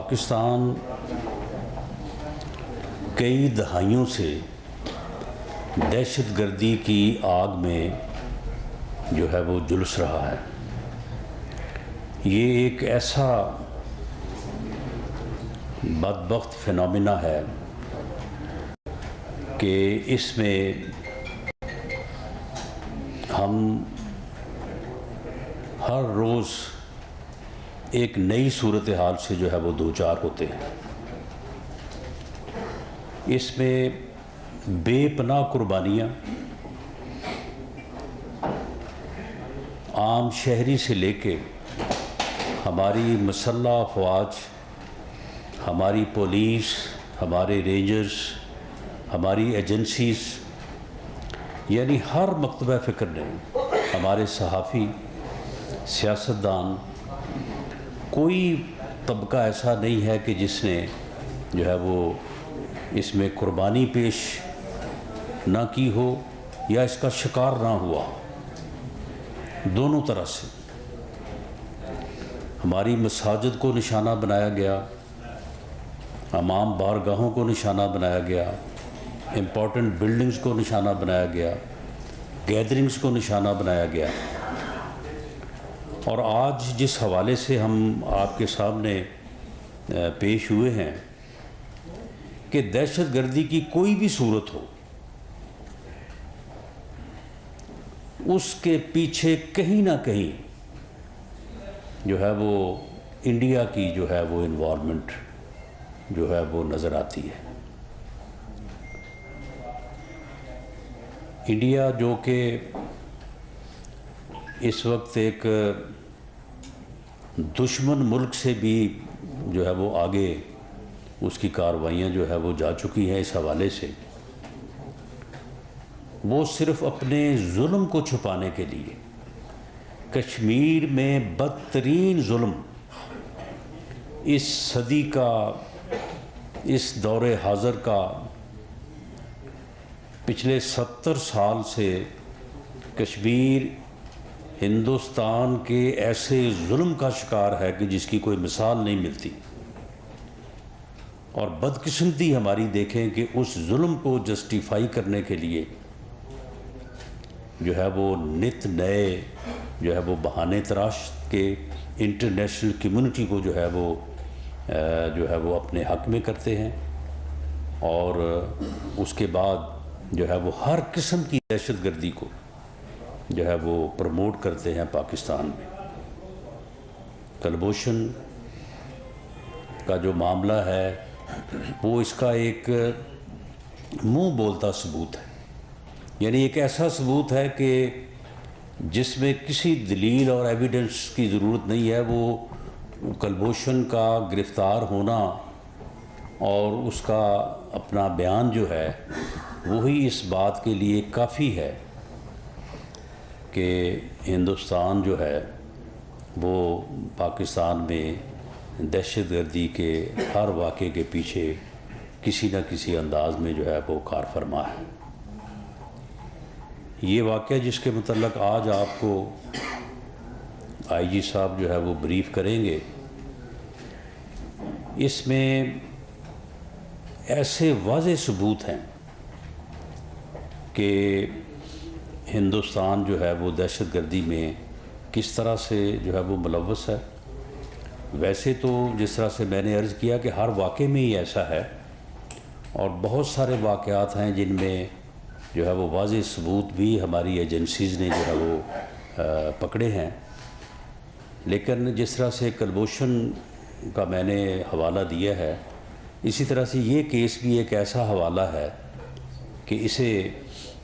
پاکستان کئی دہائیوں سے دہشت گردی کی آگ میں جو ہے وہ جلس رہا ہے۔ یہ ایک ایسا بدبخت فینومینا ہے کہ اس میں ہم ہر روز ایک نئی صورتحال سے جو ہے وہ دوچار ہوتے ہیں۔ اس میں بے پناہ قربانیاں عام شہری سے لے کے ہماری مسلح افواج، ہماری پولیس، ہمارے رینجرز، ہماری ایجنسیز، یعنی ہر مکتبہ فکر نے، ہمارے صحافی، سیاستدان، کوئی طبقہ ایسا نہیں ہے کہ جس نے جو ہے وہ اس میں قربانی پیش نہ کی ہو یا اس کا شکار نہ ہوا۔ دونوں طرح سے ہماری مساجد کو نشانہ بنایا گیا، امام بارگاہوں کو نشانہ بنایا گیا، امپورٹنٹ بلڈنگز کو نشانہ بنایا گیا، گیدرنگز کو نشانہ بنایا گیا۔ اور آج جس حوالے سے ہم آپ کے سامنے پیش ہوئے ہیں کہ دہشت گردی کی کوئی بھی صورت ہو، اس کے پیچھے کہیں نہ کہیں جو ہے وہ انڈیا کی جو ہے وہ انوالومنٹ جو ہے وہ نظر آتی ہے۔ انڈیا جو کہ اس وقت ایک دشمن ملک سے بھی جو ہے وہ آگے اس کی کارروائیاں جو ہے وہ جا چکی ہیں، اس حوالے سے وہ صرف اپنے ظلم کو چھپانے کے لیے کشمیر میں بدترین ظلم اس صدی کا، اس دور حاضر کا، پچھلے 70 سال سے کشمیر ہندوستان کے ایسے ظلم کا شکار ہے کہ جس کی کوئی مثال نہیں ملتی۔ اور بدقسمتی ہماری دیکھیں کہ اس ظلم کو جسٹیفائی کرنے کے لیے جو ہے وہ نت نئے جو ہے وہ بہانے تراش کے انٹرنیشنل کمیونٹی کو جو ہے وہ اپنے حق میں کرتے ہیں، اور اس کے بعد جو ہے وہ ہر قسم کی دہشت گردی کو جو ہے وہ پروموٹ کرتے ہیں پاکستان میں۔ کلبھوشن کا جو معاملہ ہے وہ اس کا ایک منہ بولتا ثبوت ہے، یعنی ایک ایسا ثبوت ہے کہ جس میں کسی دلیل اور ایویڈنس کی ضرورت نہیں ہے۔ وہ کلبھوشن کا گرفتار ہونا اور اس کا اپنا بیان جو ہے وہی اس بات کے لیے کافی ہے کہ ہندوستان جو ہے وہ پاکستان میں دہشت گردی کے ہر واقعے کے پیچھے کسی نہ کسی انداز میں جو ہے وہ کار فرما ہے۔ یہ واقعہ جس کے متعلق آج آپ کو آئی جی صاحب جو ہے وہ بریف کریں گے، اس میں ایسے واضح ثبوت ہیں کہ ہندوستان جو ہے وہ دہشت گردی میں کس طرح سے جو ہے وہ ملوث ہے۔ ویسے تو جس طرح سے میں نے عرض کیا کہ ہر واقعے میں ہی ایسا ہے، اور بہت سارے واقعات ہیں جن میں جو ہے وہ واضح ثبوت بھی ہماری ایجنسیز نے جو ہے وہ پکڑے ہیں۔ لیکن جس طرح سے کلبھوشن کا میں نے حوالہ دیا ہے، اسی طرح سے یہ کیس بھی ایک ایسا حوالہ ہے کہ اسے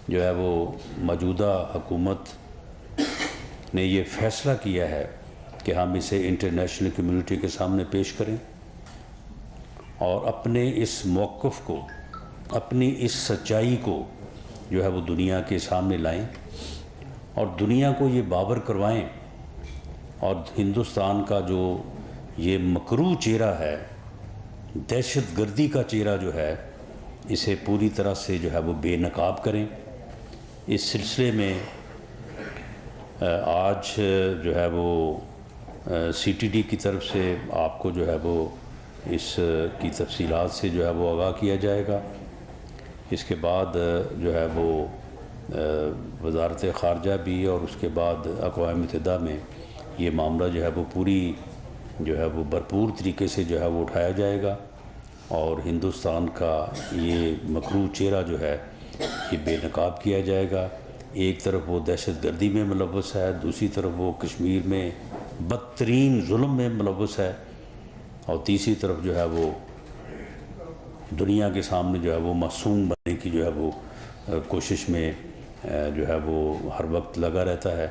جو ہے وہ موجودہ حکومت نے یہ فیصلہ کیا ہے کہ ہم اسے انٹرنیشنل کمیونٹی کے سامنے پیش کریں اور اپنے اس موقف کو، اپنی اس سچائی کو جو ہے وہ دنیا کے سامنے لائیں اور دنیا کو یہ باور کروائیں، اور ہندوستان کا جو یہ مکروہ چہرہ ہے، دہشت گردی کا چہرہ جو ہے، اسے پوری طرح سے جو ہے وہ بے نقاب کریں۔ اس سلسلے میں آج جو ہے وہ سی ٹی ڈی کی طرف سے آپ کو جو ہے وہ اس کی تفصیلات سے جو ہے وہ آگاہ کیا جائے گا۔ اس کے بعد جو ہے وہ وزارت خارجہ بھی اور اس کے بعد اقوام متحدہ میں یہ معاملہ جو ہے وہ پوری جو ہے وہ بھرپور طریقے سے جو ہے وہ اٹھایا جائے گا، اور ہندوستان کا یہ مکروہ چہرہ جو ہے یہ بے نقاب کیا جائے گا۔ ایک طرف وہ دہشت گردی میں ملوث ہے، دوسری طرف وہ کشمیر میں بدترین ظلم میں ملوث ہے، اور تیسری طرف جو ہے وہ دنیا کے سامنے جو ہے وہ معصوم بننے کی جو ہے وہ کوشش میں جو ہے وہ ہر وقت لگا رہتا ہے،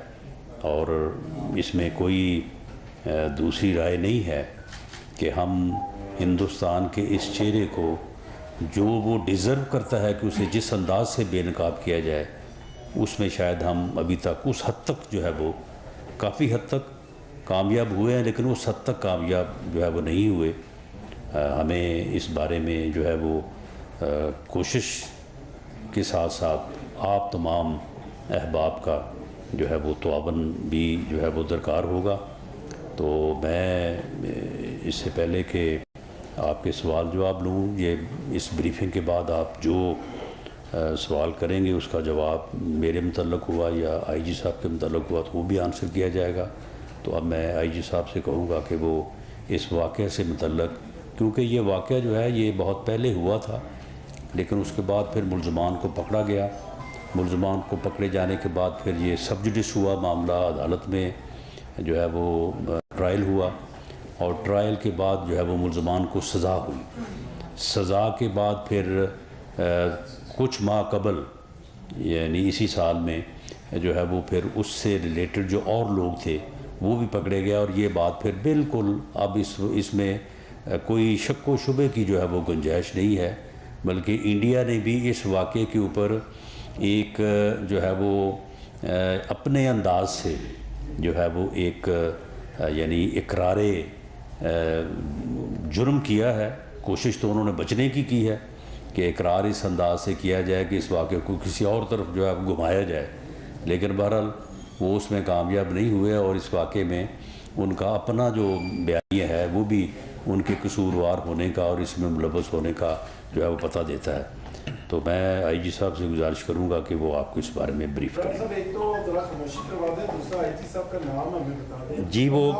اور اس میں کوئی دوسری رائے نہیں ہے کہ ہم ہندوستان کے اس چہرے کو جو وہ ڈیزرو کرتا ہے کہ اسے جس انداز سے بے نقاب کیا جائے، اس میں شاید ہم ابھی تک اس حد تک جو ہے وہ کافی حد تک کامیاب ہوئے ہیں، لیکن اس حد تک کامیاب جو ہے وہ نہیں ہوئے۔ ہمیں اس بارے میں جو ہے وہ کوشش کے ساتھ ساتھ آپ تمام احباب کا جو ہے وہ تعاون بھی جو ہے وہ درکار ہوگا۔ تو میں اس سے پہلے کہ آپ کے سوال جواب لوں، یہ اس بریفنگ کے بعد آپ جو سوال کریں گے اس کا جواب میرے متعلق ہوا یا آئی جی صاحب کے متعلق ہوا تو وہ بھی آنسر کیا جائے گا۔ تو اب میں آئی جی صاحب سے کہوں گا کہ وہ اس واقعے سے متعلق، کیونکہ یہ واقعہ جو ہے یہ بہت پہلے ہوا تھا، لیکن اس کے بعد پھر ملزمان کو پکڑا گیا، ملزمان کو پکڑے جانے کے بعد پھر یہ سب جوڈس ہوا معاملہ، عدالت میں جو ہے وہ ٹرائل ہوا، اور ٹرائل کے بعد جو ہے وہ ملزمان کو سزا ہوئی۔ سزا کے بعد پھر کچھ ماہ قبل یعنی اسی سال میں جو ہے وہ پھر اس سے ریلیٹڈ جو اور لوگ تھے وہ بھی پکڑے گئے، اور یہ بات پھر بالکل اب اس میں کوئی شک و شبے کی جو ہے وہ گنجائش نہیں ہے، بلکہ انڈیا نے بھی اس واقعے کے اوپر ایک جو ہے وہ اپنے انداز سے جو ہے وہ ایک یعنی اقرار جرم کیا ہے۔ کوشش تو انہوں نے بچنے کی ہے کہ اقرار اس انداز سے کیا جائے کہ اس واقعے کو کسی اور طرف جو ہے گھمایا جائے، لیکن بہرحال وہ اس میں کامیاب نہیں ہوئے، اور اس واقعے میں ان کا اپنا جو بیانیہ ہے وہ بھی ان کے قصوروار ہونے کا اور اس میں ملوث ہونے کا جو ہے وہ پتہ دیتا ہے۔ تو میں آئی جی صاحب سے گزارش کروں گا کہ وہ آپ کو اس بارے میں بریف کریں۔ جی وہ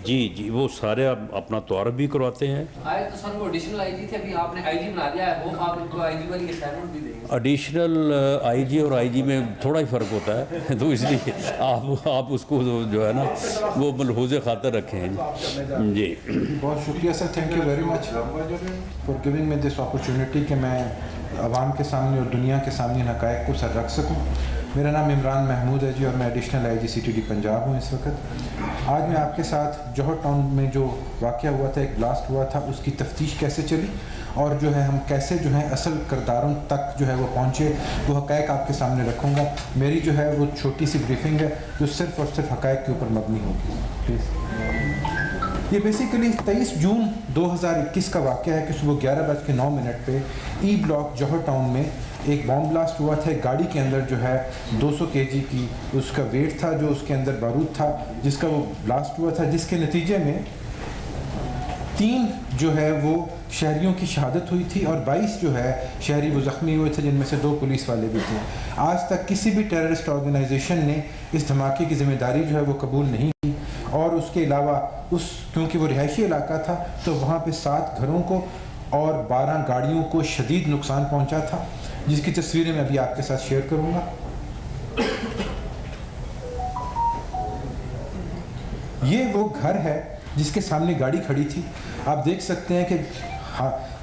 جی وہ سارے اپنا تعارف بھی کرواتے ہیں۔ ایڈیشنل آئی جی اور آئی جی میں تھوڑا ہی فرق ہوتا ہے، تو اس لیے آپ اس کو جو ہے نا وہ ملحوظ خاطر رکھیں ہیں۔ جی بہت شکریہ sir, thank you very much for giving me this opportunity کہ میں عوام کے سامنے اور دنیا کے سامنے ان حقائق کو سر رکھ سکوں۔ میرا نام عمران محمود ہے جی، اور میں additional I G C T D Punjab ہوں اس وقت۔ آج میں آپ کے ساتھ جوہر ٹاؤن میں جو واقعہ ہوا تھا، ایک بلاسٹ ہوا تھا، اس کی تفتیش کیسے چلی اور جو ہے ہم کیسے جو ہے اصل کرداروں تک جو ہے وہ پہنچے، وہ حقائق آپ کے سامنے رکھوں گا۔ میری جو ہے وہ چھوٹی سی بریفنگ ہے جو صرف اور صرف حقائق کے اوپر مبنی ہوگی۔ پلیز یہ بیسیکلی 23 جون 2021 کا واقعہ ہے کہ صبح 11:09 پہ ای بلاک جوہر ٹاؤن میں ایک بام بلاسٹ ہوا تھا۔ ایک گاڑی کے اندر جو ہے 200 kg کی اس کا ویٹ تھا، جو اس کے اندر بارود تھا، جس کا وہ بلاسٹ ہوا تھا، جس کے نتیجے میں 3 جو ہے وہ شہریوں کی شہادت ہوئی تھی اور 22 جو ہے شہری وہ زخمی ہوئے تھے، جن میں سے 2 پولیس والے بھی تھے۔ آج تک کسی بھی ٹیررسٹ آرگنائزیشن نے اس دھماکے کی ذمہ داری جو ہے وہ قبول نہیں کی، اور اس کے علاوہ کیونکہ وہ رہائشی علاقہ تھا تو وہاں پہ 7 گھروں کو اور 12 گاڑیوں کو شدید نقصان پہنچا تھا، جس کی تصویریں میں ابھی آپ کے ساتھ شیئر کروں گا۔ یہ وہ گھر ہے جس کے سامنے گاڑی کھڑی تھی۔ آپ دیکھ سکتے ہیں کہ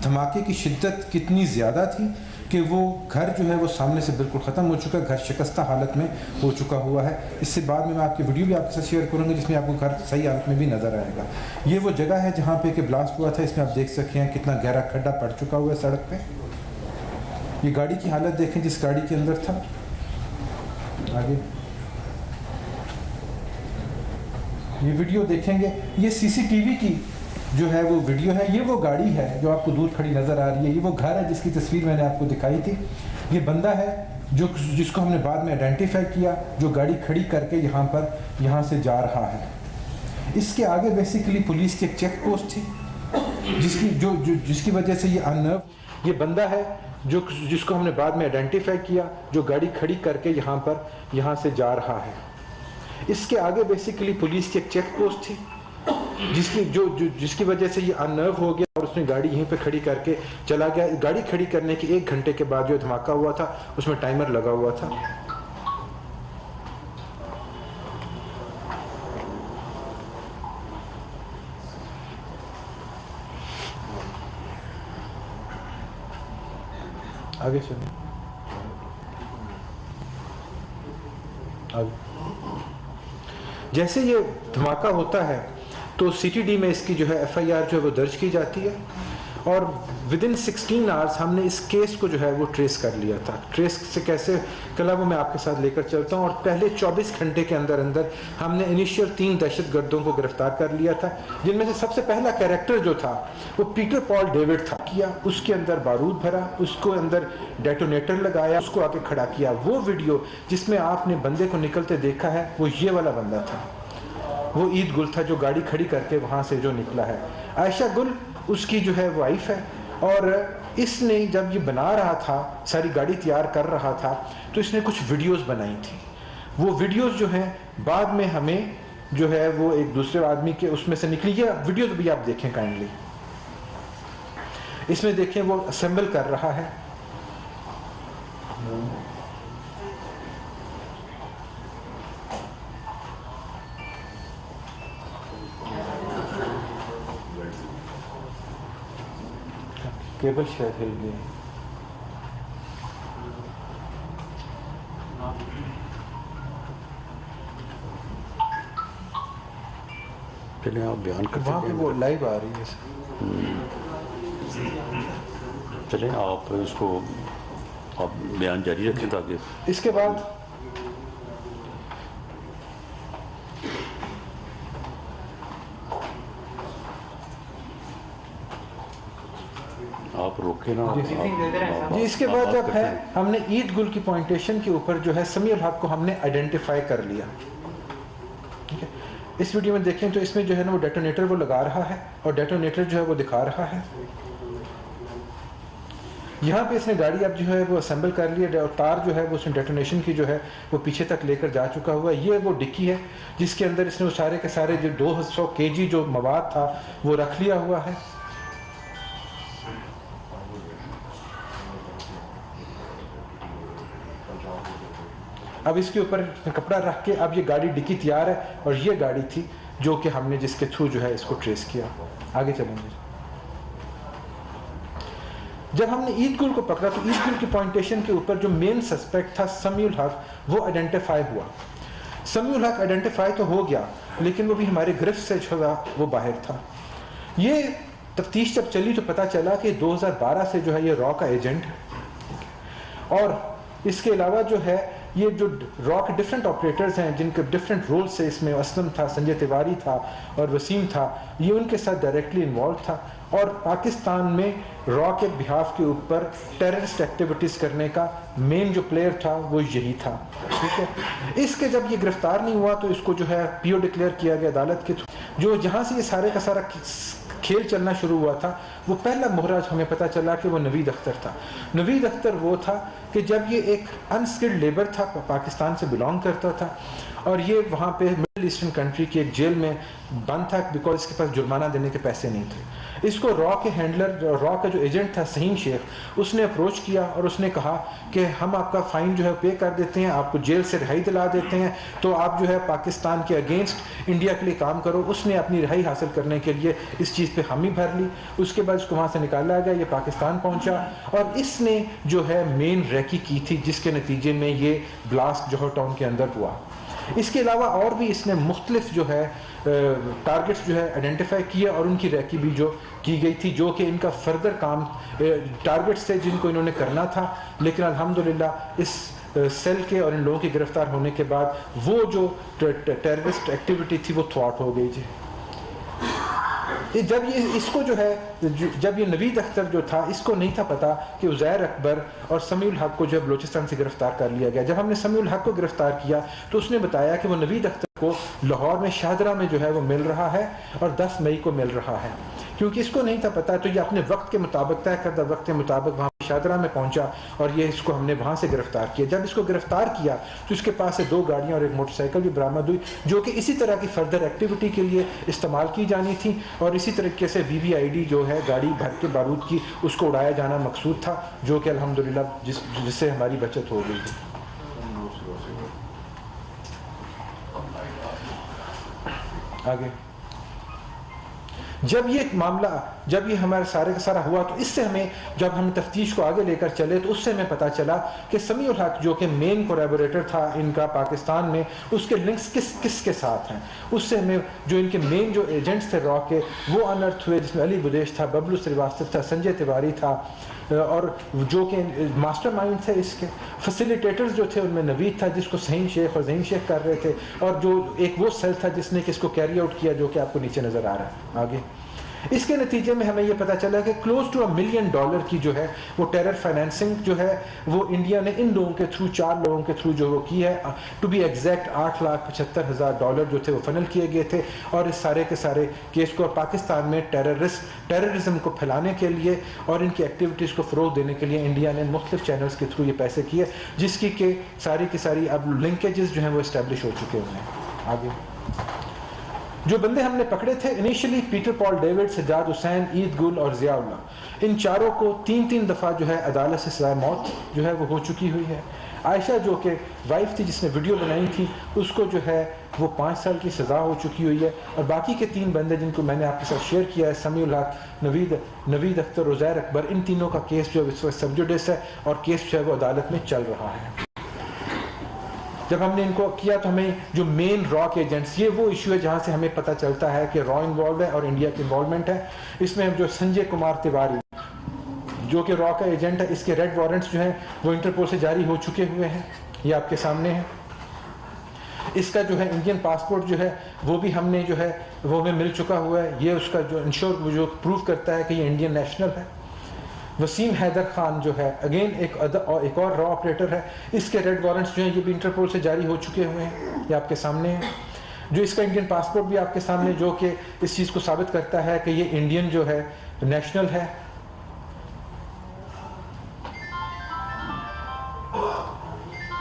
دھماکے کی شدت کتنی زیادہ تھی کہ وہ گھر جو ہے وہ سامنے سے بالکل ختم ہو چکا، گھر شکستہ حالت میں ہو چکا ہوا ہے۔ اس سے بعد میں آپ کی ویڈیو بھی آپ کے ساتھ شیئر کروں گا، جس میں آپ کو گھر صحیح حالت میں بھی نظر آئے گا۔ یہ وہ جگہ ہے جہاں پہ کہ بلاسٹ ہوا تھا۔ اس میں آپ دیکھ سکتے ہیں کتنا گہرا کھڈا پڑ چکا ہوا ہے سڑک پہ۔ یہ گاڑی کی حالت دیکھیں جس گاڑی کے اندر تھا۔ آگے یہ ویڈیو دیکھیں گے، یہ سی سی ٹی وی کی جو ہے وہ ویڈیو ہے۔ یہ وہ گاڑی ہے جو آپ کو دور کھڑی نظر آ رہی ہے، یہ وہ گھر ہے جس کی تصویر میں نے آپ کو دکھائی تھی۔ یہ بندہ ہے جس کو ہم نے بعد میں آئیڈینٹیفائی کیا، جو گاڑی کھڑی کر کے یہاں سے جا رہا ہے۔ اس کے آگے بیسیکلی پولیس کی ایک چیک پوسٹ تھی، جس کی وجہ سے یہ اننرو یہ بندہ ہے جس کو ہم نے بعد میں آئیڈینٹیفائی کیا، جو گاڑی کھڑی کر کے یہاں سے جا رہا ہے۔ اس کے آگے بیسیکلی پولیس کی ایک چیک پوسٹ تھی جس کی وجہ سے یہ اننرو ہو گیا اور اس نے گاڑی یہیں پہ کھڑی کر کے چلا گیا۔ گاڑی کھڑی کرنے کے 1 گھنٹے کے بعد جو دھماکہ ہوا تھا اس میں ٹائمر لگا ہوا تھا۔ آگے چلیں جیسے یہ دھماکہ ہوتا ہے تو سی ٹی ڈی میں اس کی جو ہے ایف آئی آر جو ہے وہ درج کی جاتی ہے، اور ودن 16 آورس ہم نے اس کیس کو جو ہے وہ ٹریس کر لیا تھا۔ ٹریس سے کیسے کلا وہ میں آپ کے ساتھ لے کر چلتا ہوں، اور پہلے 24 گھنٹے کے اندر ہم نے انیشیل 3 دہشت گردوں کو گرفتار کر لیا تھا، جن میں سے سب سے پہلا کیریکٹر جو تھا وہ پیٹر پال ڈیوڈ تھا۔ اس کے اندر بارود بھرا، اس کو اندر ڈیٹونیٹر لگایا، اس کو آ کے کھڑا کیا۔ وہ ویڈیو جس میں آپ نے بندے کو نکلتے دیکھا ہے وہ یہ والا بندہ تھا، وہ عید گل تھا جو گاڑی کھڑی کر کے وہاں سے جو نکلا ہے۔ عائشہ گل اس کی جو ہے وائف ہے، اور اس نے جب یہ بنا رہا تھا، ساری گاڑی تیار کر رہا تھا، تو اس نے کچھ ویڈیوز بنائی تھی۔ وہ ویڈیوز جو ہیں بعد میں ہمیں جو ہے وہ ایک دوسرے آدمی کے اس میں سے نکلی۔ یہ ویڈیوز بھی آپ دیکھیں کائنڈلی، اس میں دیکھیں وہ اسمبل کر رہا ہے۔ کیبل شاید ہل گئی۔ چلیں آپ بیان کرتے ہیں، وہاں پہ وہ لائیو آ رہی ہے۔ چلیں آپ اس کو آپ بیان جاری رکھیں تاکہ اس کے بعد آپ روکے نا۔ جی اس کے بعد جب ہے ہم نے عید گل کی پوائنٹیشن کے اوپر جو ہے سمیع الحق کو ہم نے آئیڈینٹیفائی کر لیا۔ ٹھیک ہے، اس ویڈیو میں دیکھیں تو اس میں جو ہے نا وہ ڈیٹونیٹر وہ لگا رہا ہے، اور ڈیٹونیٹر جو ہے وہ دکھا رہا ہے۔ یہاں پہ اس نے گاڑی اب جو ہے وہ اسمبل کر لی ہے، اور تار جو ہے وہ اس نے ڈیٹونیشن کی جو ہے وہ پیچھے تک لے کر جا چکا ہوا ہے۔ یہ وہ ڈکی ہے جس کے اندر اس نے وہ سارے کے سارے جو 200 kg جو مواد تھا وہ رکھ لیا ہوا ہے۔ اب اس کے اوپر کپڑا رکھ کے اب یہ گاڑی ڈکی تیار ہے، اور یہ گاڑی تھی جو کہ ہم نے جس کے تھرو جو ہے اس کو ٹریس کیا۔ آگے چلیں گے۔ جب ہم نے عید گل کو پکڑا تو عید گل کی پوائنٹیشن کے اوپر جو مین سسپیکٹ تھا سمیع الحق وہ آئیڈینٹیفائی ہوا۔ سمیع الحق آئیڈینٹیفائی تو ہو گیا، لیکن وہ بھی ہماری گرفت سے جو ہے وہ باہر تھا۔ یہ تفتیش جب چلی تو پتہ چلا کہ 2012 سے جو ہے یہ را کا ایجنٹ ہے، اور اس کے علاوہ جو ہے یہ جو را کے ڈفرینٹ آپریٹرز ہیں جن کے ڈفرینٹ رولز سے، اس میں اسلم تھا، سنجے تیواری تھا اور وسیم تھا، یہ ان کے ساتھ ڈائریکٹلی انوالو تھا، اور پاکستان میں را کے بہاف کے اوپر ٹیررسٹ ایکٹیویٹیز کرنے کا مین جو پلیئر تھا وہ یہی تھا۔ ٹھیک ہے، اس کے جب یہ گرفتار نہیں ہوا تو اس کو جو ہے پی او ڈکلیئر کیا گیا عدالت کے تھرو۔ جو جہاں سے یہ سارے کا سارا کھیل چلنا شروع ہوا تھا، وہ پہلا مہراج ہمیں پتہ چلا کہ وہ نوید اختر تھا۔ نوید اختر وہ تھا کہ جب یہ ایک انسکلڈ لیبر تھا، پاکستان سے بلانگ کرتا تھا، اور یہ وہاں پہ مڈل ایسٹرن کنٹری کی ایک جیل میں بند تھا بیکاز اس کے پاس جرمانہ دینے کے پیسے نہیں تھے۔ اس کو را کے ہینڈلر، را کا جو ایجنٹ تھا سہیم شیخ، اس نے اپروچ کیا اور اس نے کہا کہ ہم آپ کا فائن جو ہے پے کر دیتے ہیں، آپ کو جیل سے رہائی دلا دیتے ہیں، تو آپ جو ہے پاکستان کے اگینسٹ انڈیا کے لیے کام کرو۔ اس نے اپنی رہائی حاصل کرنے کے لیے اس چیز پہ حامی بھر لی۔ اس کے بعد اس کو وہاں سے نکالا گیا، یہ پاکستان پہنچا، اور اس نے جو ہے مین ریکی کی تھی جس کے نتیجے میں یہ بلاسٹ جوہر ٹاؤن کے اندر ہوا۔ اس کے علاوہ اور بھی اس نے مختلف جو ہے ٹارگٹس جو ہے آئیڈینٹیفائی کیا، اور ان کی ریکی بھی جو کی گئی تھی، جو کہ ان کا فردر کام ٹارگٹس تھے جن کو انہوں نے کرنا تھا، لیکن الحمدللہ اس سیل کے اور ان لوگوں کے گرفتار ہونے کے بعد وہ جو ٹیررسٹ ایکٹیویٹی تھی وہ تھوٹ ہو گئی جی۔ جب یہ اس کو جو ہے جب یہ نوید اختر جو تھا اس کو نہیں تھا پتا کہ عزیر اکبر اور سمیع الحق کو جو ہے بلوچستان سے گرفتار کر لیا گیا۔ جب ہم نے سمیع الحق کو گرفتار کیا تو اس نے بتایا کہ وہ نوید اختر کو لاہور میں شاہدرہ میں جو ہے وہ مل رہا ہے اور 10 مئی کو مل رہا ہے. کیونکہ اس کو نہیں تھا پتہ تو یہ اپنے وقت کے مطابق طے کردہ وقت کے مطابق وہاں شاہدرہ میں پہنچا اور یہ اس کو ہم نے وہاں سے گرفتار کیا. جب اس کو گرفتار کیا تو اس کے پاس سے 2 گاڑیاں اور ایک موٹر سائیکل بھی برآمد ہوئی جو کہ اسی طرح کی فردر ایکٹیویٹی کے لیے استعمال کی جانی تھی, اور اسی طریقے سے VVID جو ہے گاڑی بھر کے بارود کی اس کو اڑایا جانا مقصود تھا, جو کہ الحمدللہ جس سے ہماری بچت ہو گئی تھی. آگے جب یہ ہمارا سارے کا سارا ہوا تو اس سے ہمیں جب ہم تفتیش کو آگے لے کر چلے تو اس سے ہمیں پتہ چلا کہ سمیع الحق جو کہ مین کولیبوریٹر تھا ان کا پاکستان میں, اس کے لنکس کس کے ساتھ ہیں. اس سے ہمیں جو ان کے مین جو ایجنٹس تھے را کے وہ انرتھ ہوئے, جس میں علی بدیش تھا, ببلو سریواستو تھا, سنجے تیواری تھا, اور جو کہ ماسٹر مائنڈ تھے اس کے. فیسیلیٹیٹرز جو تھے ان میں نوید تھا جس کو سہیم شیخ اور ظہیم شیخ کر رہے تھے, اور جو ایک وہ سیل تھا جس نے کہ اس کو کیری آؤٹ کیا جو کہ آپ کو نیچے نظر آ رہا ہے. آگے اس کے نتیجے میں ہمیں یہ پتہ چلا کہ کلوز ٹو $1 ملین کی جو ہے وہ ٹیرر فائنینسنگ جو ہے وہ انڈیا نے ان لوگوں کے تھرو 4 لوگوں کے تھرو جو وہ کی ہے. ٹو بی ایگزیکٹ $8,75,000 جو تھے وہ فنل کیے گئے تھے, اور اس سارے کے سارے کیس کو پاکستان میں ٹیررزم کو پھیلانے کے لیے اور ان کی ایکٹیویٹیز کو فروغ دینے کے لیے انڈیا نے مختلف چینلز کے تھرو یہ پیسے کیے, جس کی کہ ساری کی ساری اب لنکیجز جو ہیں وہ اسٹیبلش ہو چکے ہوئے ہیں. آگے جو بندے ہم نے پکڑے تھے انیشلی پیٹر پال ڈیوڈ, سجاد حسین, عید گل اور ضیاء اللہ, ان چاروں کو 3 دفعہ جو ہے عدالت سے سزائے موت جو ہے وہ ہو چکی ہوئی ہے. عائشہ جو کہ وائف تھی جس نے ویڈیو بنائی تھی اس کو جو ہے وہ 5 سال کی سزا ہو چکی ہوئی ہے, اور باقی کے 3 بندے جن کو میں نے آپ کے ساتھ شیئر کیا ہے, سمیع الحق, نوید اختر, عزیر اکبر, ان تینوں کا کیس جو ہے اس وقت سب جوڈس ہے اور کیس جو ہے وہ عدالت میں چل رہا ہے. جب ہم نے ان کو کیا تو ہمیں جو مین را کے ایجنٹس, یہ وہ ایشو ہے جہاں سے ہمیں پتہ چلتا ہے کہ را انوالوڈ ہے اور انڈیا کی انوالومنٹ ہے. اس میں جو سنجے کمار تیواری جو کہ را کا ایجنٹ ہے, اس کے ریڈ وارنٹس جو ہیں وہ انٹرپول سے جاری ہو چکے ہوئے ہیں, یہ آپ کے سامنے ہے. اس کا جو ہے انڈین پاسپورٹ جو ہے وہ بھی ہم نے جو ہے وہ ہمیں مل چکا ہوا ہے. یہ اس کا جو انشور جو پروف کرتا ہے کہ یہ انڈین نیشنل ہے. وسیم حیدر خان جو ہے اگین ایک اور را آپریٹر ہے, اس کے ریڈ وارنٹس جو ہیں یہ بھی انٹرپول سے جاری ہو چکے ہوئے ہیں, یہ آپ کے سامنے ہیں. جو اس کا انڈین پاسپورٹ بھی آپ کے سامنے, جو کہ اس چیز کو ثابت کرتا ہے کہ یہ انڈین جو ہے نیشنل ہے.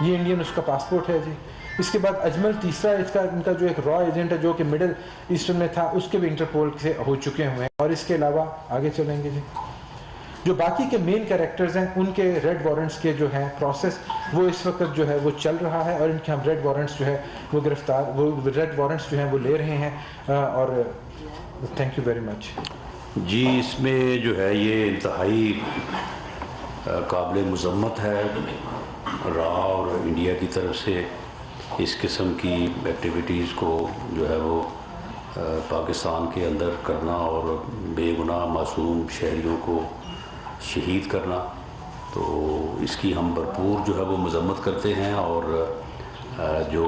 یہ انڈین اس کا پاسپورٹ ہے جی. اس کے بعد اجمل تیسرا ان کا جو ایک را ایجنٹ ہے جو کہ مڈل ایسٹرن میں تھا, اس کے بھی انٹرپول سے ہو چکے ہوئے ہیں. اور اس کے علاوہ آگے چلیں گے جی, جو باقی کے مین کیریکٹرز ہیں ان کے ریڈ وارنٹس کے جو ہیں پروسیس وہ اس وقت جو ہے وہ چل رہا ہے, اور ان کے ہم ریڈ وارنٹس جو ہے وہ ریڈ وارنٹس جو ہیں وہ لے رہے ہیں. اور تھینک یو ویری مچ. جی اس میں جو ہے یہ انتہائی قابل مذمت ہے را اور انڈیا کی طرف سے اس قسم کی ایکٹیویٹیز کو جو ہے وہ پاکستان کے اندر کرنا اور بے گناہ معصوم شہریوں کو شہید کرنا. تو اس کی ہم بھرپور جو ہے وہ مذمت کرتے ہیں, اور جو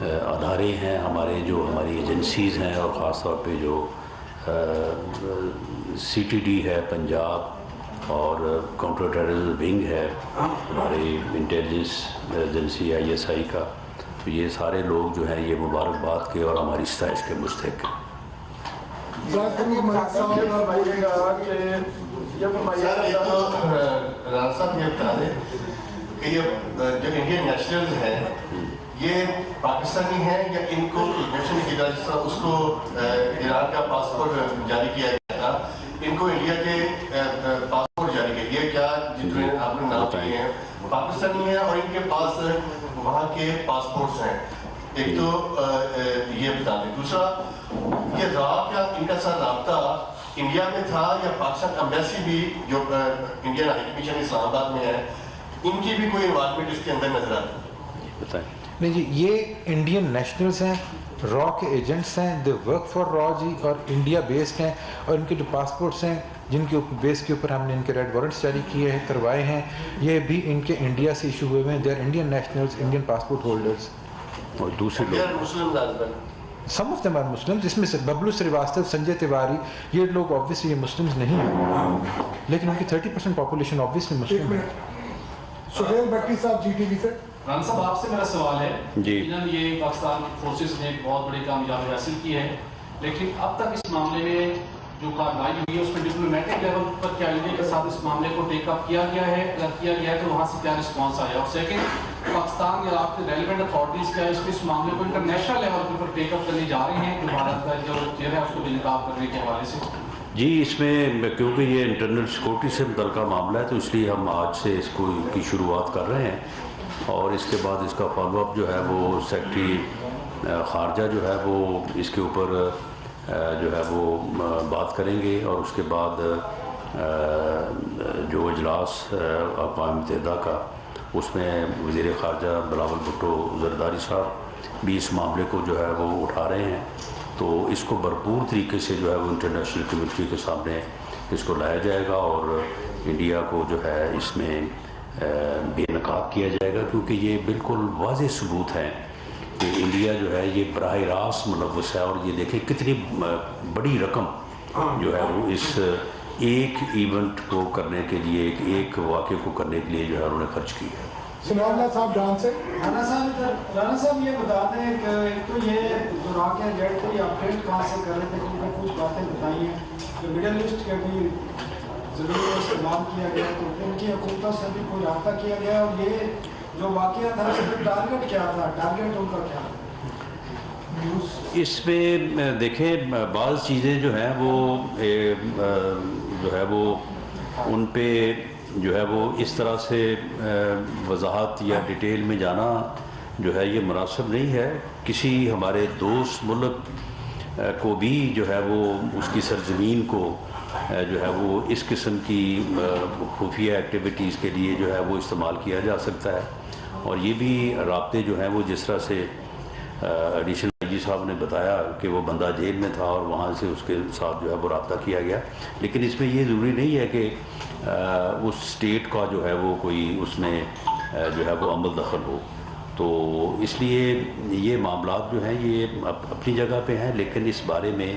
ادارے ہیں ہماری ایجنسیز ہیں, اور خاص طور پہ جو CTD ہے پنجاب اور کاؤنٹر ٹیررزم ونگ ہے ہماری انٹیلیجنس ایجنسی ISI کا, تو یہ سارے لوگ جو ہیں یہ مبارکباد کے اور ہماری ستائش کے مستحق ہیں. رانا صاحب یہ بتا دیں کہ یہ جو انڈین نیشنلز ہیں یہ پاکستانی ہیں یا ان کو کوشچن کی جس طرح اس کو ایران کا پاسپورٹ جاری کیا گیا تھا, ان کو انڈیا کے پاسپورٹ جاری کیا, یہ کیا جتنے آپ نے نام کیے ہیں پاکستانی ہیں اور ان کے پاس وہاں کے پاسپورٹس ہیں؟ ایک تو یہ بتا دیں. دوسرا یہ را کا ان کا ساتھ رابطہ انڈیا میں تھا یا پاکستان امبیسی بھی جو انڈین ہائی کمیشن اسلام آباد میں ہے ان کی بھی کوئی انوالومنٹ اس کے اندر نظر آتی ہے؟ نہیں جی, یہ انڈین نیشنلز ہیں, را کے ایجنٹس ہیں, دے ورک فار را جی, اور انڈیا بیسڈ ہیں, اور ان کے جو پاسپورٹس ہیں جن کے بیس کے اوپر ہم نے ان کے ریڈ وارنٹس جاری کیے ہیں کروائے ہیں, یہ بھی ان کے انڈیا سے ایشو ہوئے ہیں. They are Indian nationals, Indian passport holders. اور دوسرے لوگ سم آف دم آر مسلم, جس میں سے ببلو سریواستو, سنجے تیواری, یہ لوگ آبویسلی یہ مسلمز نہیں ہیں, لیکن ان کی 30% پاپولیشن آبویسلی مسلم ہے. سہیل بٹی صاحب GTV سے. رانا صاحب آپ سے میرا سوال ہے جی یہ پاکستان فورسز نے ایک بہت بڑی کامیابی حاصل کی ہے، لیکن اب تک اس معاملے میں جو کارروائی ہوئی ہے اس میں ڈپلومیٹک لیول پر کیا انڈیا کے ساتھ اس معاملے کو ٹیک اپ کیا گیا ہے؟ اگر کیا گیا ہے تو وہاں سے کیا رسپانس آیا؟ اور سیکنڈ، پاکستان یا آپ کے ریلیونٹ اتھارٹیز کیا اس معاملے کو انٹرنیشنل لیول کے اوپر ٹیک اپ کرنے جا رہے ہیں جو بھارت کا جو چیئر ہے اس کو بے نقاب کرنے کے حوالے سے؟ جی، اس میں کیونکہ یہ انٹرنل سیکورٹی سے متعلقہ معاملہ ہے تو اس لیے ہم آج سے اس کو کی شروعات کر رہے ہیں، اور اس کے بعد اس کا فالو اپ جو ہے وہ سیکرٹری خارجہ جو ہے وہ اس کے اوپر جو ہے وہ بات کریں گے، اور اس کے بعد جو اجلاس اقوام متحدہ کا اس میں وزیر خارجہ بلاول بھٹو زرداری صاحب بھی اس معاملے کو جو ہے وہ اٹھا رہے ہیں، تو اس کو بھرپور طریقے سے جو ہے وہ انٹرنیشنل کمیونٹی کے سامنے اس کو لایا جائے گا، اور انڈیا کو جو ہے اس میں بے نقاب کیا جائے گا، کیونکہ یہ بالکل واضح ثبوت ہے کہ انڈیا جو ہے یہ براہ راست ملوث ہے، اور یہ دیکھیں کتنی بڑی رقم جو ہے وہ اس ایک ایونٹ کو کرنے کے لیے، ایک واقعے کو کرنے کے لیے جو ہے انہوں نے خرچ کی ہے۔ سنواللہ صاحب جان سے رانا صاحب یہ بتا دیں کہ ایک تو یہ جو راکیا جیٹ کو یہ اپڈیٹ کہاں سے کر رہے تھے، کیونکہ کچھ باتیں بتائی ہیں کہ مڈل ایسٹ کے بھی ضرور استعمال کیا گیا، تو ان کی حکومتوں سے بھی کوئی رابطہ کیا گیا، اور یہ جو واقعہ تھا اس میں ٹارگٹ کیا تھا، ٹارگٹ ان کا کیا تھا؟ اس میں دیکھیں بعض چیزیں جو ہیں وہ ان پہ جو ہے وہ اس طرح سے وضاحت یا ڈیٹیل میں جانا جو ہے یہ مناسب نہیں ہے۔ کسی ہمارے دوست ملک کو بھی جو ہے وہ اس کی سرزمین کو جو ہے وہ اس قسم کی خفیہ ایکٹیویٹیز کے لیے جو ہے وہ استعمال کیا جا سکتا ہے، اور یہ بھی رابطے جو ہیں وہ جس طرح سے ایڈیشنل آئی جی صاحب نے بتایا کہ وہ بندہ جیل میں تھا اور وہاں سے اس کے ساتھ جو ہے وہ رابطہ کیا گیا، لیکن اس میں یہ ضروری نہیں ہے کہ اس اسٹیٹ کا جو ہے وہ کوئی اس میں جو ہے وہ عمل دخل ہو، تو اس لیے یہ معاملات جو ہیں یہ اپنی جگہ پہ ہیں، لیکن اس بارے میں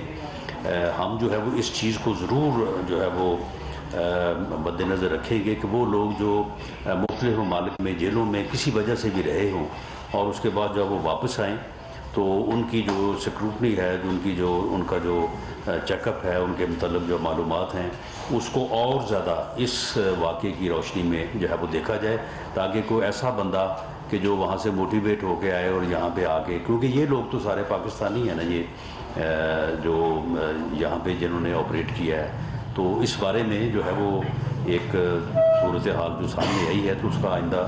ہم جو ہے وہ اس چیز کو ضرور جو ہے وہ مد نظر رکھیں گے کہ وہ لوگ جو مختلف ممالک میں جیلوں میں کسی وجہ سے بھی رہے ہوں اور اس کے بعد جب وہ واپس آئیں تو ان کی جو سکروٹنی ہے، ان کا جو چیک اپ ہے، ان کے متعلق جو معلومات ہیں اس کو اور زیادہ اس واقعے کی روشنی میں جو ہے وہ دیکھا جائے، تاکہ کوئی ایسا بندہ کہ جو وہاں سے موٹیویٹ ہو کے آئے اور یہاں پہ آ کے، کیونکہ یہ لوگ تو سارے پاکستانی ہیں نا، یہ جو یہاں پہ جنہوں نے آپریٹ کیا ہے، تو اس بارے میں جو ہے وہ ایک صورتحال جو سامنے آئی ہے تو اس کا آئندہ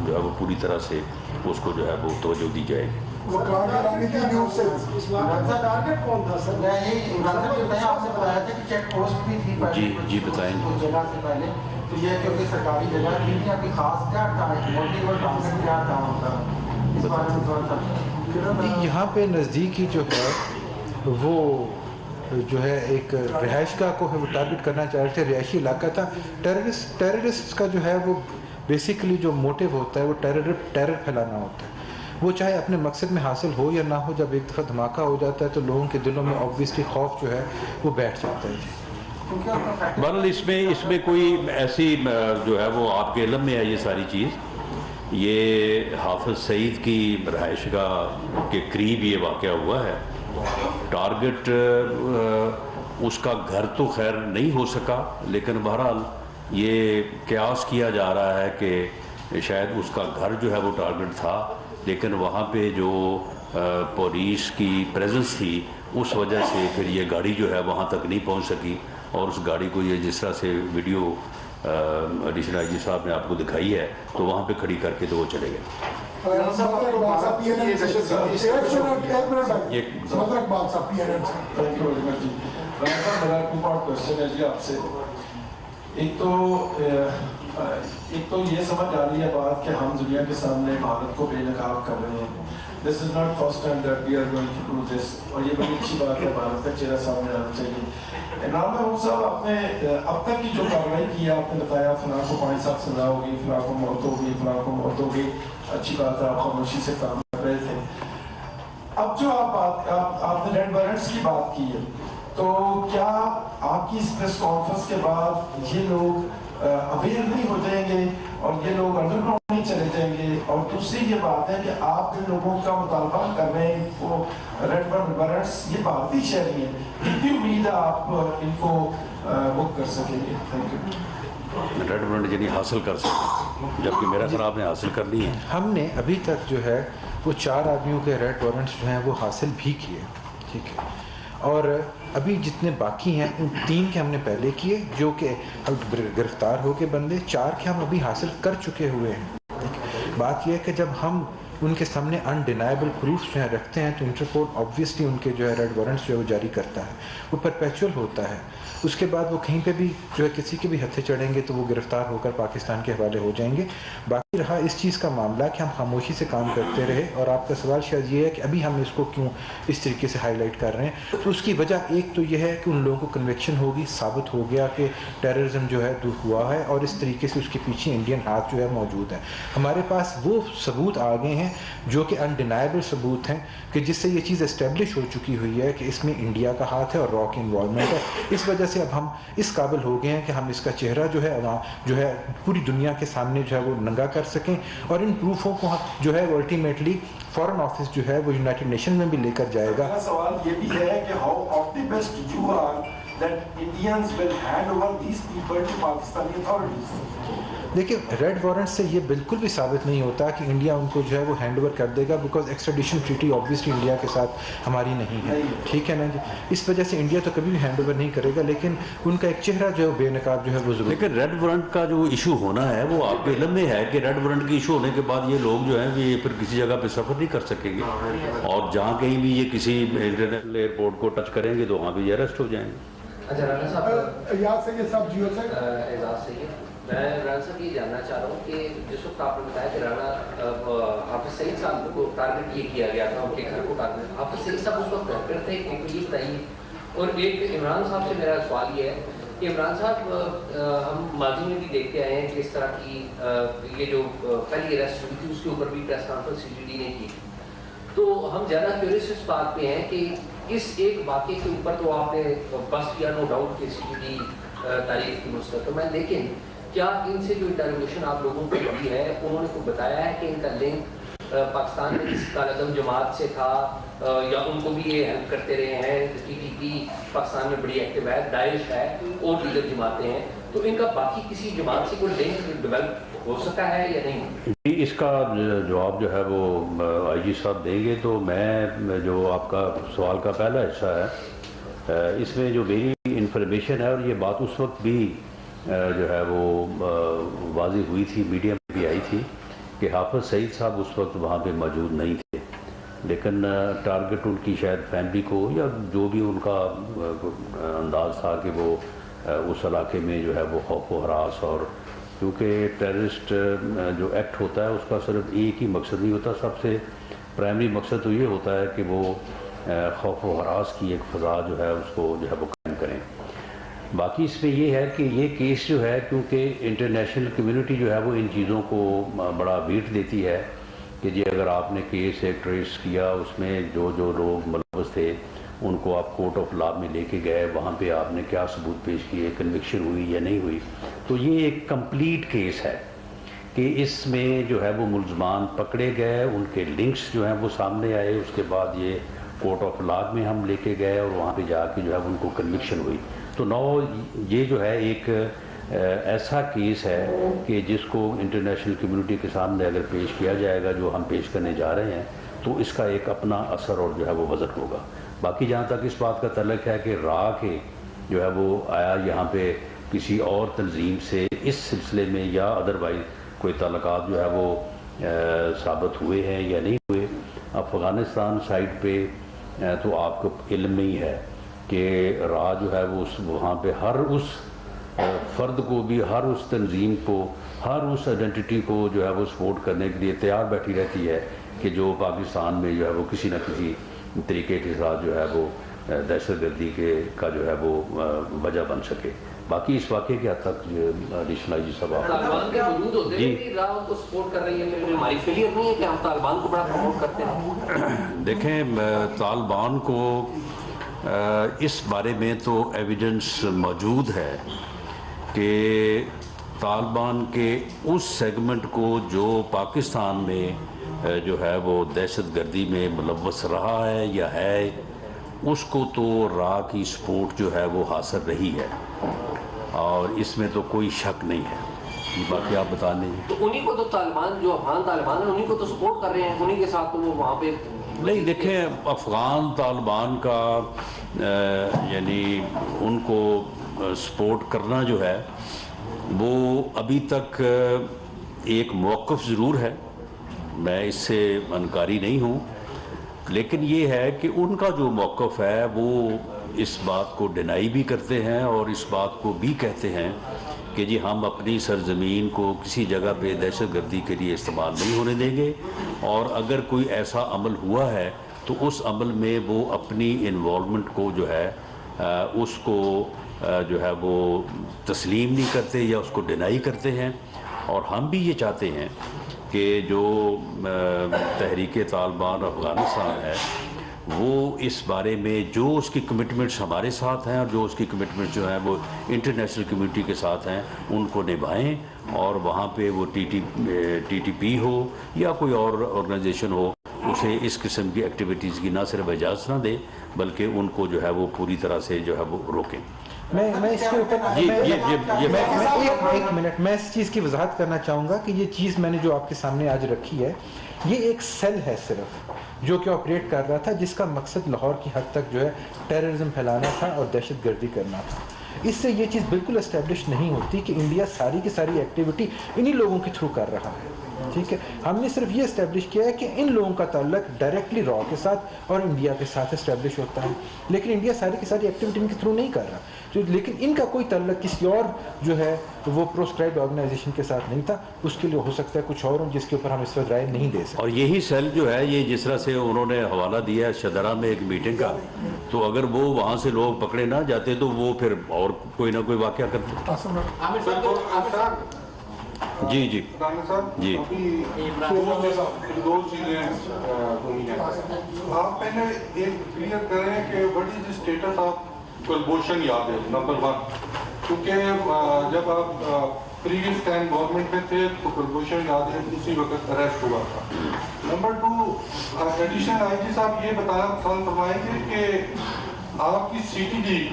جو ہے وہ پوری طرح سے اس کو جو ہے وہ توجہ دی جائے گی۔ اس واقعے کا ٹارگٹ کون تھا سر؟ آپ سے بتایا تھا کہ چیک پوسٹ بھی تھی جی بتائیں جگہ سے پہلے، تو یہ کیونکہ سرکاری جگہ تھی، ابھی خاص کیا تھا موٹیو اور ٹارگٹ کیا تھا ان کا، اس بارے میں تھوڑا سا؟ یہاں پہ نزدیکی جو ہے وہ جو ہے ایک رہائش گاہ کو ہے وہ ٹارگٹ کرنا چاہ رہے تھے، رہائشی علاقہ تھا۔ ٹیررسٹ کا جو ہے وہ بیسیکلی جو موٹیو ہوتا ہے وہ ٹیرر پھیلانا ہوتا ہے، وہ چاہے اپنے مقصد میں حاصل ہو یا نہ ہو، جب ایک دفعہ دھماکہ ہو جاتا ہے تو لوگوں کے دلوں میں آبویسلی خوف جو ہے وہ بیٹھ جاتا ہے۔ بہرحال اس میں کوئی ایسی جو ہے وہ آپ کے علم میں ہے یہ ساری چیز، یہ حافظ سعید کی رہائش گاہ کے قریب یہ واقعہ ہوا ہے، ٹارگٹ اس کا گھر تو خیر نہیں ہو سکا، لیکن بہرحال یہ قیاس کیا جا رہا ہے کہ شاید اس کا گھر جو ہے وہ ٹارگٹ تھا، لیکن وہاں پہ جو پولیس کی پریزنس تھی اس وجہ سے پھر یہ گاڑی جو ہے وہاں تک نہیں پہنچ سکی، اور اس گاڑی کو یہ جس طرح سے ویڈیو ایڈیشنل آئی جی صاحب نے آپ کو دکھائی ہے تو وہاں پہ کھڑی کر کے تو وہ چلے گئے۔ ایک تو یہ سمجھ آ رہی ہے بات کہ ہم دنیا کے سامنے بھارت کو بے نقاب کر رہے ہیں، this is not first time that we are going to do this, اور یہ بڑی اچھی بات ہے، بھارت کا چہرہ سامنے آنا چاہیے۔ عمران محمود صاحب، آپ نے اب تک کی جو کارروائی کی ہے، آپ نے بتایا فلاں کو 5 سال سزا ہوگی، فلاں کو موت ہوگی، فلاں کو موت ہوگی، اچھی بات ہے، آپ خاموشی سے کام کر رہے تھے۔ اب جو آپ نے ریڈ وارنٹس کی بات کی ہے، تو کیا آپ کی اس پریس کانفرنس کے بعد یہ لوگ اویئر نہیں ہو جائیں گے اور یہ لوگ انڈر گراؤنڈ نہیں چلے جائیں گے. اور دوسری یہ بات ہے کہ آپ جن لوگوں کا مطالبہ کر رہے ہیں وہ ریڈ وارنٹس یہ بھارتی شہری ہیں, کتنی امید ہے آپ ان کو بک کر سکیں گے؟ Thank you. ریڈ وارنٹ یعنی حاصل کر سکیں, جبکہ میرا خیال آپ نے حاصل کر لی ہے. ہم نے ابھی تک جو ہے وہ 4 آدمیوں کے ریڈ وارنٹس جو ہیں وہ حاصل بھی کیے, ٹھیک ہے, اور ابھی جتنے باقی ہیں ان 3 کے ہم نے پہلے کیے جو کہ گرفتار ہو کے بندے, 4 کے ہم ابھی حاصل کر چکے ہوئے ہیں. بات یہ ہے کہ جب ہم ان کے سامنے انڈینائبل پروفس جو ہے رکھتے ہیں تو انٹرپول آبویسلی ان کے جو ہے ریڈ وارنٹس جو ہے وہ جاری کرتا ہے, وہ پرپیچول ہوتا ہے. اس کے بعد وہ کہیں پہ بھی جو ہے کسی کے بھی ہتھے چڑھیں گے تو وہ گرفتار ہو کر پاکستان کے حوالے ہو جائیں گے. باقی رہا اس چیز کا معاملہ کہ ہم خاموشی سے کام کرتے رہے, اور آپ کا سوال شاید یہ ہے کہ ابھی ہم اس کو کیوں اس طریقے سے ہائی لائٹ کر رہے ہیں, تو اس کی وجہ ایک تو یہ ہے کہ ان لوگوں کو کنوکشن ہوگی, ثابت ہو گیا کہ ٹیررزم جو ہے دور ہوا ہے, اور اس طریقے سے اس کے پیچھے انڈین ہاتھ جو ہے موجود ہے. ہمارے پاس وہ ثبوت آ گئے ہیں جو کہ انڈینائبل ثبوت ہیں کہ جس سے یہ چیز اسٹیبلش ہو چکی ہوئی ہے کہ اس میں انڈیا کا ہاتھ ہے اور را کی انوالومنٹ ہے. اس وجہ سے اب ہم اس قابل ہو گئے ہیں کہ ہم اس کا چہرہ جو ہے پوری دنیا کے سامنے جو ہے وہ ننگا کر سکیں, اور ان پروفوں کو جو ہے وہ الٹیمیٹلی فارن آفس جو ہے وہ یونائٹڈ نیشن میں بھی لے کر جائے گا. سوال یہ بھی ہے کہ how optimist you are that Indians will hand over these people to Pakistani authorities. دیکھیں ریڈ وارنٹ سے یہ بالکل بھی ثابت نہیں ہوتا کہ انڈیا ان کو جو ہے وہ ہینڈ اوور کر دے گا, because extradition treaty obviously India کے ساتھ ہماری نہیں ہے, ٹھیک ہے نا جی. اس وجہ سے انڈیا تو کبھی بھی ہینڈ اوور نہیں کرے گا, لیکن ان کا ایک چہرہ جو ہے بے نقاب جو ہے وہ ضرور. لیکن ریڈ وارنٹ کا جو ایشو ہونا ہے وہ آپ کے علم میں ہے کہ ریڈ وارنٹ کی ایشو ہونے کے بعد یہ لوگ جو ہیں یہ پھر کسی جگہ پہ سفر نہیں کر سکیں گے, اور جہاں کہیں بھی یہ کسی انٹرنیشنل ایئرپورٹ کو ٹچ کریں گے تو وہاں پہ یہ اریسٹ ہو جائیں گے. اچھا رانا صاحب, اعجاز سے میں رانا صاحب یہ جاننا چاہ رہا ہوں کہ جس وقت آپ نے بتایا کہ رانا حافظ سعید صاحب کو ٹارگٹ یہ کیا گیا تھا, ان کے گھر کو ٹارگٹ, حافظ سعید صاحب اس وقت گھر پر تھے, ایک یہ بتائیے. اور ایک عمران صاحب سے میرا سوال یہ ہے کہ عمران صاحب ہم ماضی میں بھی دیکھتے آئے ہیں کہ اس طرح کی یہ جو پہلی اریسٹ ہوئی تھی اس کے اوپر بھی پریس کانفرنس CGD نے کی, تو ہم زیادہ کیوریس اس بات پہ ہیں کہ اس ایک واقعے کے اوپر تو آپ نے بس کیا نو ڈاؤٹ کہ CGD تاریخ کی مستقبل, لیکن کیا ان سے جو انٹروگیشن آپ لوگوں کو ملی ہے انہوں نے کو بتایا ہے کہ ان کا لنک پاکستان میں کسی کالعدم جماعت سے تھا, یا ان کو بھی یہ ہیلپ کرتے رہے ہیں, TTP پاکستان میں بڑی ایکٹیو ہے, داعش ہے اور دیگر جماعتیں ہیں, تو ان کا باقی کسی جماعت سے کوئی لنک ڈیولپ ہو سکا ہے یا نہیں؟ اس کا جواب جو ہے وہ IG صاحب دیں گے. تو میں جو آپ کا سوال کا پہلا حصہ ہے اس میں جو میری انفارمیشن ہے, اور یہ بات اس وقت بھی جو ہے وہ واضح ہوئی تھی, میڈیا میں بھی آئی تھی کہ حافظ سعید صاحب اس وقت وہاں پہ موجود نہیں تھے, لیکن ٹارگٹ ان کی شاید فیملی کو یا جو بھی ان کا انداز تھا کہ وہ اس علاقے میں جو ہے وہ خوف و ہراس, اور کیونکہ ٹیررسٹ جو ایکٹ ہوتا ہے اس کا صرف ایک ہی مقصد نہیں ہوتا, سب سے پرائمری مقصد تو یہ ہوتا ہے کہ وہ خوف و ہراس کی ایک فضا جو ہے اس کو جو ہے وہ قائم کریں. باقی اس میں یہ ہے کہ یہ کیس جو ہے کیونکہ انٹرنیشنل کمیونٹی جو ہے وہ ان چیزوں کو بڑا ویٹ دیتی ہے کہ جی اگر آپ نے کیس ایک ٹریس کیا, اس میں جو لوگ ملوث تھے ان کو آپ کورٹ آف لا میں لے کے گئے, وہاں پہ آپ نے کیا ثبوت پیش کیے, کنوکشن ہوئی یا نہیں ہوئی. تو یہ ایک کمپلیٹ کیس ہے کہ اس میں جو ہے وہ ملزمان پکڑے گئے, ان کے لنکس جو ہیں وہ سامنے آئے, اس کے بعد یہ کورٹ آف لا میں ہم لے کے گئے اور وہاں پہ جا کے جو ہے ان کو کنوکشن ہوئی. تو یہ جو ہے ایک ایسا کیس ہے کہ جس کو انٹرنیشنل کمیونٹی کے سامنے اگر پیش کیا جائے گا جو ہم پیش کرنے جا رہے ہیں تو اس کا ایک اپنا اثر اور جو ہے وہ وزن ہوگا. باقی جہاں تک اس بات کا تعلق ہے کہ را کے جو ہے وہ آیا یہاں پہ کسی اور تنظیم سے اس سلسلے میں یا ادروائز کوئی تعلقات جو ہے وہ ثابت ہوئے ہیں یا نہیں ہوئے, افغانستان سائٹ پہ تو آپ کو علم میں ہی ہے کہ را جو ہے وہ وہاں پہ ہر اس فرد کو بھی, ہر اس تنظیم کو, ہر اس آئیڈینٹی کو جو ہے وہ سپورٹ کرنے کے لیے تیار بیٹھی رہتی ہے کہ جو پاکستان میں جو ہے وہ کسی نہ کسی طریقے کے ساتھ جو ہے وہ دہشت گردی کا جو ہے وہ وجہ بن سکے. باقی اس واقعے کے حد تک ایڈیشنل جی صاحب طالبان کے موجود ہوتے ہیں کہ راہ کو سپورٹ کر رہی ہے, پھر ہماری فیلئر نہیں ہے کہ ہم طالبان کو بڑا پروموٹ کرتے ہیں. دیکھیں طالبان کو اس بارے میں تو ایویڈنس موجود ہے کہ طالبان کے اس سیگمنٹ کو جو پاکستان میں جو ہے وہ دہشت گردی میں ملوث رہا ہے یا ہے، اس کو تو را کی سپورٹ جو ہے وہ حاصل رہی ہے، اور اس میں تو کوئی شک نہیں ہے۔ باقی آپ بتا دیں۔ تو انہی کو تو طالبان، جو افغان طالبان ہیں، انہی کو تو سپورٹ کر رہے ہیں، انہی کے ساتھ تو وہ وہاں پہ نہیں، دیکھیں افغان طالبان کا یعنی ان کو سپورٹ کرنا جو ہے وہ ابھی تک ایک موقف ضرور ہے، میں اس سے انکاری نہیں ہوں، لیکن یہ ہے کہ ان کا جو موقف ہے وہ اس بات کو ڈینائی بھی کرتے ہیں اور اس بات کو بھی کہتے ہیں کہ جی ہم اپنی سرزمین کو کسی جگہ پہ دہشت گردی کے لیے استعمال نہیں ہونے دیں گے، اور اگر کوئی ایسا عمل ہوا ہے تو اس عمل میں وہ اپنی انوالومنٹ کو جو ہے اس کو جو ہے وہ تسلیم نہیں کرتے یا اس کو ڈینائی کرتے ہیں۔ اور ہم بھی یہ چاہتے ہیں کہ جو تحریک طالبان افغانستان ہے وہ اس بارے میں جو اس کی کمٹمنٹس ہمارے ساتھ ہیں اور جو اس کی کمٹمنٹس جو ہیں وہ انٹرنیشنل کمیونٹی کے ساتھ ہیں ان کو نبھائیں، اور وہاں پہ وہ ٹی ٹی پی ہو یا کوئی اور آرگنائزیشن ہو اسے اس قسم کی ایکٹیویٹیز کی نہ صرف اجازت نہ دے بلکہ ان کو جو ہے وہ پوری طرح سے جو ہے وہ روکیں۔ میں اس کے اوپر ایک منٹ میں اس چیز کی وضاحت کرنا چاہوں گا کہ یہ چیز میں نے جو آپ کے سامنے آج رکھی ہے یہ ایک سیل ہے صرف جو کہ آپریٹ کر رہا تھا، جس کا مقصد لاہور کی حد تک جو ہے ٹیررزم پھیلانا تھا اور دہشت گردی کرنا تھا۔ اس سے یہ چیز بالکل اسٹیبلش نہیں ہوتی کہ انڈیا ساری کی ساری ایکٹیویٹی انہی لوگوں کے تھرو کر رہا ہے، ٹھیک ہے۔ ہم نے صرف یہ اسٹیبلش کیا ہے کہ ان لوگوں کا تعلق ڈائریکٹلی را کے ساتھ اور انڈیا کے ساتھ اسٹیبلش ہوتا ہے، لیکن انڈیا ساری کی ساری ایکٹیویٹی ان کے تھرو نہیں کر رہا، لیکن ان کا کوئی تعلق کسی اور جو ہے وہ پروسکرائبڈ آرگنائزیشن کے ساتھ نہیں تھا، اس کے لیے ہو سکتا ہے کچھ اور ہوں جس کے اوپر ہم اس وقت رائے نہیں دے سکتے۔ اور یہی سیل جو ہے یہ جس طرح سے انہوں نے حوالہ دیا ہے شدرہ میں ایک میٹنگ کا، تو اگر وہ وہاں سے لوگ پکڑے نہ جاتے تو وہ پھر اور کوئی نہ کوئی واقعہ کرتے۔ جی جی جی دو چیزیں آپ پہلے ایک کلیئر کریں کہ what is the status of Kulbhushan Yadav, number 1، کیونکہ جب آپ پریویس ٹائم گورنمنٹ میں تھے تو کلبھوشن یادو اسی وقت اریسٹ ہوا تھا۔ نمبر 2، ایڈیشنل آئی جی صاحب یہ بتایا پسند فرمائیں گے کہ آپ کی سی ٹی ڈی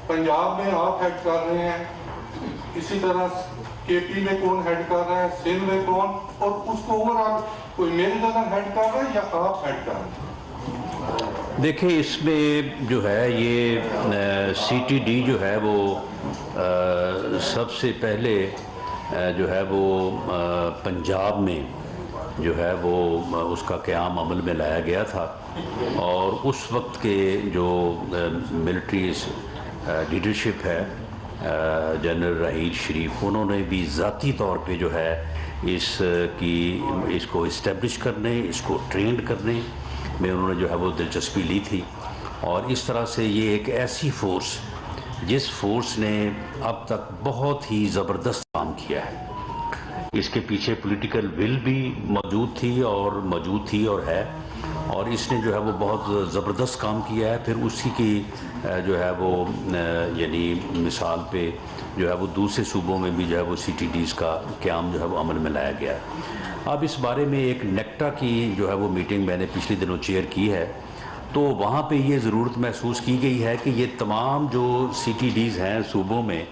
پنجاب میں آپ ہیڈ کر رہے ہیں، اسی طرح کے پی میں کون ہیڈ کر رہا ہے، سندھ میں کون، اور اس کو اوورآل کوئی میرے جگہ ہیڈ کر رہا ہے یا آپ ہیڈ کر رہے ہیں؟ دیکھیں اس میں جو ہے یہ سی ٹی ڈی جو ہے وہ سب سے پہلے جو ہے وہ پنجاب میں جو ہے وہ اس کا قیام عمل میں لایا گیا تھا، اور اس وقت کے جو ملٹری لیڈرشپ ہے جنرل راحیل شریف، انہوں نے بھی ذاتی طور پہ جو ہے اس کو اسٹیبلش کرنے، اس کو ٹرینڈ کرنے میں انہوں نے جو ہے وہ دلچسپی لی تھی، اور اس طرح سے یہ ایک ایسی فورس جس فورس نے اب تک بہت ہی زبردست کام کیا ہے، اس کے پیچھے پولیٹیکل ول بھی موجود تھی اور ہے، اور اس نے جو ہے وہ بہت زبردست کام کیا ہے۔ پھر اسی کی جو ہے وہ یعنی مثال پہ جو ہے وہ دوسرے صوبوں میں بھی جو ہے وہ سی ٹی ڈیز کا قیام جو ہے وہ عمل میں لایا گیا ہے۔ اب اس بارے میں ایک نیکٹا کی جو ہے وہ میٹنگ میں نے پچھلے دنوں چیئر کی ہے، تو وہاں پہ یہ ضرورت محسوس کی گئی ہے کہ یہ تمام جو سی ٹی ڈیز ہیں صوبوں میں،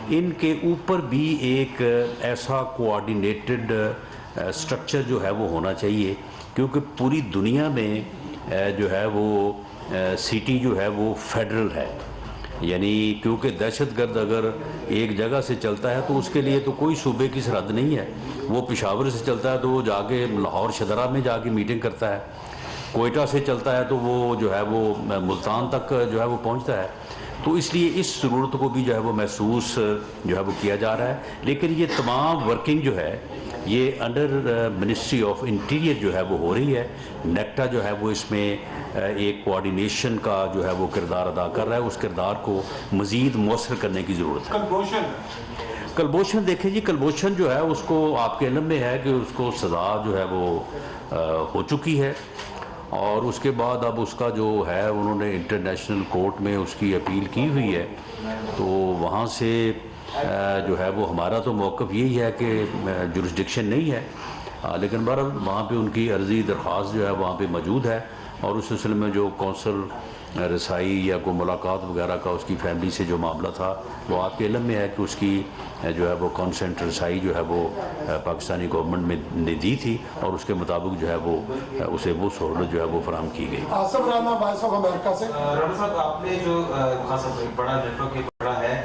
ان کے اوپر بھی ایک ایسا کوآرڈینیٹڈ سٹرکچر جو ہے وہ ہونا چاہیے، کیونکہ پوری دنیا میں جو ہے وہ سی ٹی جو ہے وہ فیڈرل ہے، یعنی کیونکہ دہشت گرد اگر ایک جگہ سے چلتا ہے تو اس کے لیے تو کوئی صوبے کی سرحد نہیں ہے، وہ پشاور سے چلتا ہے تو وہ جا کے لاہور شدرہ میں جا کے میٹنگ کرتا ہے، کوئٹہ سے چلتا ہے تو وہ جو ہے وہ ملتان تک جو ہے وہ پہنچتا ہے، تو اس لیے اس ضرورت کو بھی جو ہے وہ محسوس جو ہے وہ کیا جا رہا ہے۔ لیکن یہ تمام ورکنگ جو ہے یہ انڈر منسٹری آف انٹیریئر جو ہے وہ ہو رہی ہے، نیکٹا جو ہے وہ اس میں ایک کوآرڈینیشن کا جو ہے وہ کردار ادا کر رہا ہے، اس کردار کو مزید مؤثر کرنے کی ضرورت ہے۔ کلبھوشن دیکھیں جی، کلبھوشن جو ہے اس کو آپ کے علم میں ہے کہ اس کو سزا جو ہے وہ ہو چکی ہے، اور اس کے بعد اب اس کا جو ہے انہوں نے انٹرنیشنل کورٹ میں اس کی اپیل کی ہوئی ہے. تو وہاں سے جو ہے وہ ہمارا تو موقف یہی ہے کہ جورسڈکشن نہیں ہے, لیکن بہرحال وہاں پہ ان کی عرضی درخواست جو ہے وہاں پہ موجود ہے, اور اس سلسلے میں جو کونسل رسائی یا کوئی ملاقات وغیرہ کا اس کی فیملی سے جو معاملہ تھا وہ آپ کے علم میں ہے کہ اس کی جو ہے وہ کانسنٹ رسائی جو ہے وہ پاکستانی گورنمنٹ میں نے دی تھی, اور اس کے مطابق جو ہے وہ اسے وہ سہولت جو ہے وہ فراہم کی گئی. Asif Rana voice of America سے. رانا صاحب, آپ نے جو خاصا بڑا نیٹ ورک بڑا ہے,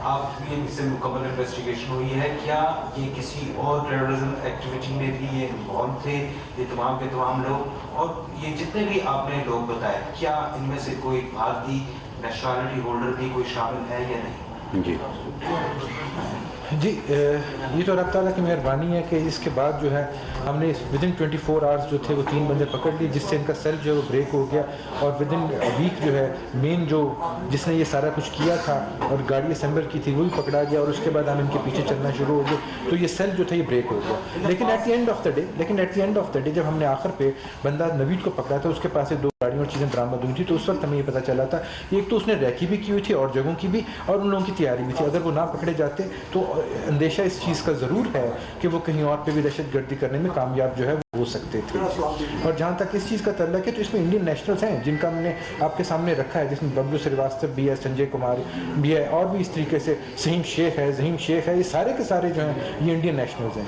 آپ کی اس سے مکمل انویسٹیگیشن ہوئی ہے, کیا یہ کسی اور ٹیررزم ایکٹیویٹی میں بھی یہ انوالو تھے یہ تمام کے تمام لوگ, اور یہ جتنے بھی آپ نے لوگ بتائے کیا ان میں سے کوئی بھارتی نیشنلٹی ہولڈر بھی کوئی شامل ہے یا نہیں؟ جی یہ تو اللہ تعالیٰ کی مہربانی ہے کہ اس کے بعد جو ہے ہم نے ودن 24 آورس جو تھے وہ 3 بندے پکڑ لیے, جس سے ان کا سیل جو ہے وہ بریک ہو گیا, اور ودن ویک جو ہے مین جو جس نے یہ سارا کچھ کیا تھا اور گاڑی اسمبل کی تھی وہ بھی پکڑا گیا, اور اس کے بعد ہم ان کے پیچھے چلنا شروع ہو گئے, تو یہ سیل جو تھا یہ بریک ہو گیا. لیکن at the end of the day جب ہم نے آخر پہ بندہ نوید کو پکڑا تھا, اس کے پاس سے 2 گاڑیوں اور چیزیں برآمد ہوئی تھی, تو اس وقت ہمیں یہ پتہ چلا تھا ایک تو اس نے ریکی بھی کی ہوئی تھی اور جگہوں کی بھی, اور ان لوگوں کی تیاری بھی تھی. اگر وہ نہ پکڑے جاتے تو اندیشہ اس چیز کا ضرور ہے کہ وہ کہیں اور پہ بھی دہشت گردی کرنے میں کامیاب جو ہے ہو سکتے تھے. اور جہاں تک اس چیز کا تعلق ہے تو اس میں انڈین نیشنلز ہیں جن کا ہم نے آپ کے سامنے رکھا ہے, جس میں ببلو سریواستو بھی ہے, سنجے کمار بھی ہے, اور بھی اس طریقے سے ظہیم شیخ ہے, یہ سارے کے سارے جو ہیں یہ انڈین نیشنلز ہیں.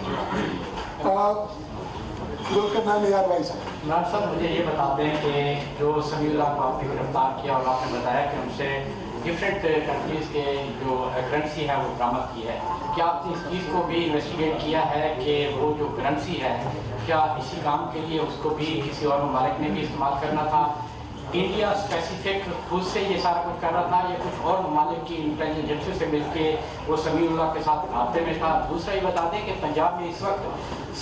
عمران صاحب مجھے یہ بتا دیں کہ جو سمیع اللہ کو آپ نے گرفتار کیا اور آپ نے بتایا کہ ان سے ڈفرینٹ کنٹریز کے جو کرنسی ہے وہ برآمد کی ہے, کیا آپ نے اس چیز کو بھی انویسٹیگیٹ کیا ہے کہ وہ جو کرنسی ہے کیا اسی کام کے لیے اس کو بھی کسی اور ممالک نے بھی استعمال کرنا تھا, انڈیا اسپیسیفک خود سے یہ سارا کچھ کر رہا تھا یا کچھ اور ممالک کی انٹیلیجنس ایجنسی سے مل کے وہ سمیع اللہ کے ساتھ رابطے میں تھا؟ دوسرا یہ بتا دیں کہ پنجاب میں اس وقت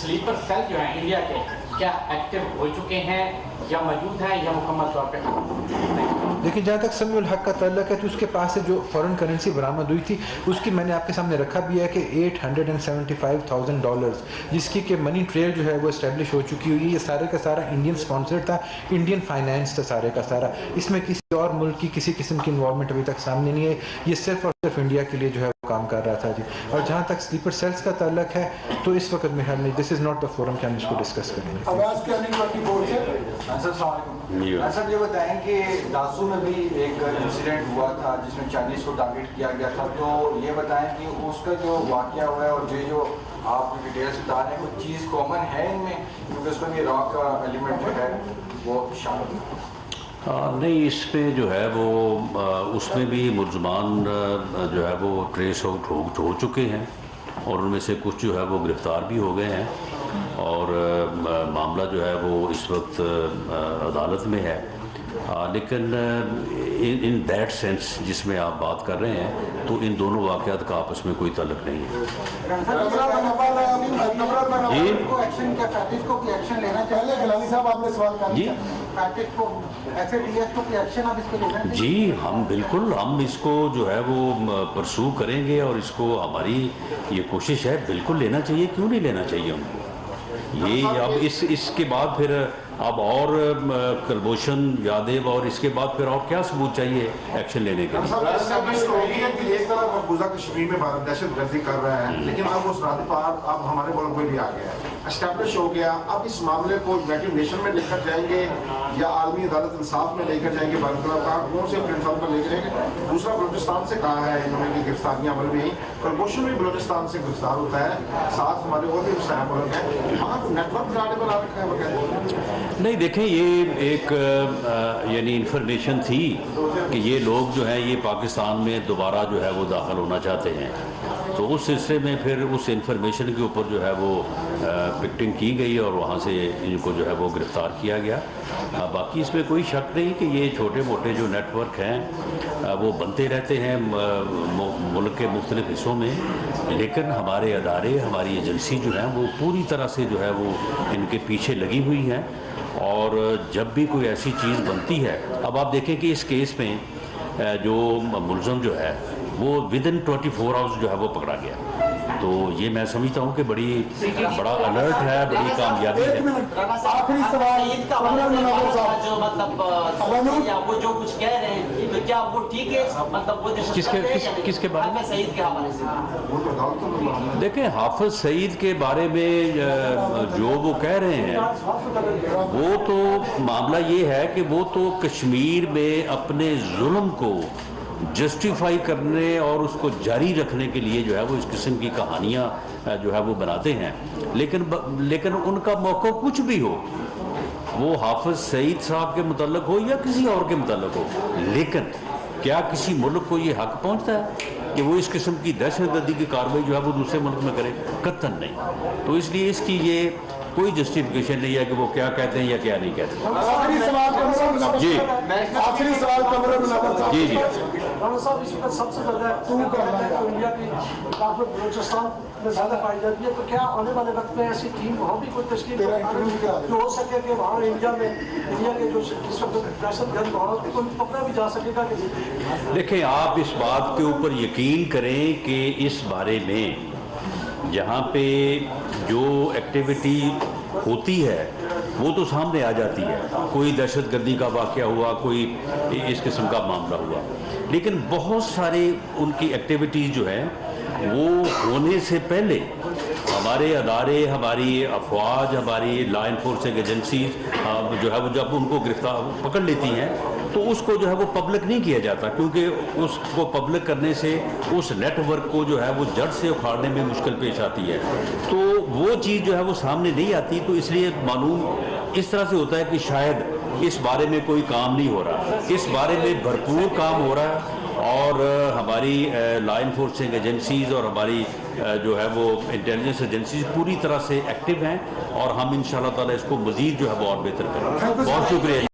سلیپر سیل جو ہیں انڈیا کے کیا ایکٹیو ہو چکے ہیں یا موجود ہیں یا مکمل طور پہ ختم ہو چکے ہیں؟ دیکھیں جہاں تک سمیع الحق کا تعلق ہے تو اس کے پاس سے جو فورن کرنسی برآمد ہوئی تھی اس کی میں نے آپ کے سامنے رکھا بھی ہے کہ $875,000 جس کی کہ منی ٹریل جو ہے وہ اسٹیبلش ہو چکی ہوئی ہے. یہ سارے کا سارا انڈین اسپانسرڈ تھا, انڈین فائنینس تھا سارے کا سارا, اس میں کسی اور ملک کی کسی قسم کی انوالومنٹ ابھی تک سامنے نہیں ہے, یہ صرف اور صرف انڈیا کے لیے جو ہے وہ کام کر رہا تھا. جی اور جہاں تک سلیپر سیلز کا تعلق ہے تو اس وقت میں خیال نہیں, دس از ناٹ دا فورم کہ ہم اس کو ڈسکس کریں گے. سر یہ بتائیں کہ داسو میں بھی ایک انسیڈنٹ ہوا تھا جس میں چائنیز کو ٹارگیٹ کیا گیا تھا, تو یہ بتائیں کہ اس کا جو واقعہ ہوا ہے اور جو آپ ڈیٹیلس بتا رہے ہیں کوئی چیز کامن ہے ان میں, کیونکہ اس میں بھی راک کا ایلیمنٹ جو ہے وہ شامل ہے؟ نہیں, اس پہ جو ہے وہ اس میں بھی ملزمان جو ہے وہ ٹریس آؤٹ ہو چکے ہیں, اور ان میں سے کچھ جو ہے وہ گرفتار بھی ہو گئے ہیں, اور معاملہ جو ہے وہ اس وقت عدالت میں ہے. لیکن ان دیٹ سینس جس میں آپ بات کر رہے ہیں تو ان دونوں واقعات کا آپس میں کوئی تعلق نہیں ہے. جی ہم بالکل ہم اس کو جو ہے وہ پرسو کریں گے, اور اس کو ہماری یہ کوشش ہے بالکل لینا چاہیے, کیوں نہیں لینا چاہیے ہم کو. یہ اب اس کے بعد پھر اب اور کلبوشن یادیو اور اس کے بعد پھر اور کیا ثبوت چاہیے ایکشن لینے کے لیے؟ ایک طرف مقبوضہ کشمیر میں بھارت دہشت گردی کر رہا ہے, لیکن اب وہ سرحدی پار اب ہمارے ملک میں بھی آ گیا ہے, اسٹیبلش ہو گیا. اب اس معاملے کو یونائٹڈ نیشن میں لے کر جائیں گے یا عالمی عدالت انصاف میں لے کر جائیں گے, بھارت کون سے پلیٹ فارم پر لے کر جائیں گے؟ دوسرا بلوچستان سے کہا ہے انہوں نے کہ گرفتاریاں عمل میں ہیں, کلبوشن بھی بلوچستان سے گرفتار ہوتا ہے, ساتھ ہمارے اور بھی مسائل ملک ہیں, وہاں نیٹ ورک بنانے پر رکھا ہے وغیرہ. نہیں دیکھیں, یہ ایک یعنی انفارمیشن تھی کہ یہ لوگ جو ہیں یہ پاکستان میں دوبارہ جو ہے وہ داخل ہونا چاہتے ہیں, تو اس سلسلے میں پھر اس انفارمیشن کے اوپر جو ہے وہ پکٹنگ کی گئی اور وہاں سے ان کو جو ہے وہ گرفتار کیا گیا. باقی اس میں کوئی شک نہیں کہ یہ چھوٹے موٹے جو نیٹ ورک ہیں وہ بنتے رہتے ہیں ملک کے مختلف حصوں میں, لیکن ہمارے ادارے ہماری ایجنسی جو ہیں وہ پوری طرح سے جو ہے وہ ان کے پیچھے لگی ہوئی ہیں, اور جب بھی کوئی ایسی چیز بنتی ہے, اب آپ دیکھیں کہ اس کیس میں جو ملزم جو ہے وہ ودن 24 آورس جو ہے وہ پکڑا گیا. تو یہ میں سمجھتا ہوں کہ بڑا الرٹ ہے، بڑی کامیابی ہے۔ آخری سوال جو مطلب وہ جو کچھ کہہ رہے ہیں کیا وہ ٹھیک ہے؟ مطلب وہ کس کے بارے میں؟ حافظ سعید کے حوالے سے دیکھیں، حافظ سعید کے بارے میں جو وہ کہہ رہے ہیں وہ تو معاملہ یہ ہے کہ وہ تو کشمیر میں اپنے ظلم کو جسٹیفائی کرنے اور اس کو جاری رکھنے کے لیے جو ہے وہ اس قسم کی کہانیاں جو ہے وہ بناتے ہیں، لیکن ان کا موقع کچھ بھی ہو، وہ حافظ سعید صاحب کے متعلق ہو یا کسی اور کے متعلق ہو، لیکن کیا کسی ملک کو یہ حق پہنچتا ہے کہ وہ اس قسم کی دہشت گردی کی کارروائی جو ہے وہ دوسرے ملک میں کرے؟ قطعاً نہیں۔ تو اس لیے اس کی یہ کوئی جسٹیفیکیشن نہیں ہے کہ وہ کیا کہتے ہیں یا کیا نہیں کہتے۔ آخری سوال جی آخری سوال کمرے میں جی جی رانا صاحب اس پر سب سے زیادہ انڈیا کی کافی بلوچستان میں زیادہ پائی جاتی ہے، تو کیا آنے والے وقت میں ایسی ٹیم وہاں بھی کوئی تشکیل جو ہو سکے کہ وہاں انڈیا کے جو اس وقت دہشت گرد وہاں کوئی پکڑا بھی جا سکے گا؟ دیکھیں، آپ اس بات کے اوپر یقین کریں کہ اس بارے میں جہاں پہ جو ایکٹیویٹی ہوتی ہے وہ تو سامنے آ جاتی ہے، کوئی دہشت گردی کا واقعہ ہوا، کوئی اس قسم کا معاملہ ہوا، لیکن بہت سارے ان کی ایکٹیویٹیز جو ہیں وہ ہونے سے پہلے ہمارے ادارے، ہماری افواج، ہماری لا انفورسنگ ایجنسیز جو ہے وہ جب ان کو پکڑ لیتی ہیں تو اس کو جو ہے وہ پبلک نہیں کیا جاتا، کیونکہ اس کو پبلک کرنے سے اس نیٹ ورک کو جو ہے وہ جڑ سے اکھاڑنے میں مشکل پیش آتی ہے، تو وہ چیز جو ہے وہ سامنے نہیں آتی، تو اس لیے معلوم اس طرح سے ہوتا ہے کہ شاید اس بارے میں کوئی کام نہیں ہو رہا۔ اس بارے میں بھرپور کام ہو رہا ہے، اور ہماری لا انفورسنگ ایجنسیز اور ہماری جو ہے وہ انٹیلیجنس ایجنسیز پوری طرح سے ایکٹیو ہیں، اور ہم انشاءاللہ تعالی اس کو مزید جو ہے وہ اور بہتر کریں گے۔ بہت شکریہ۔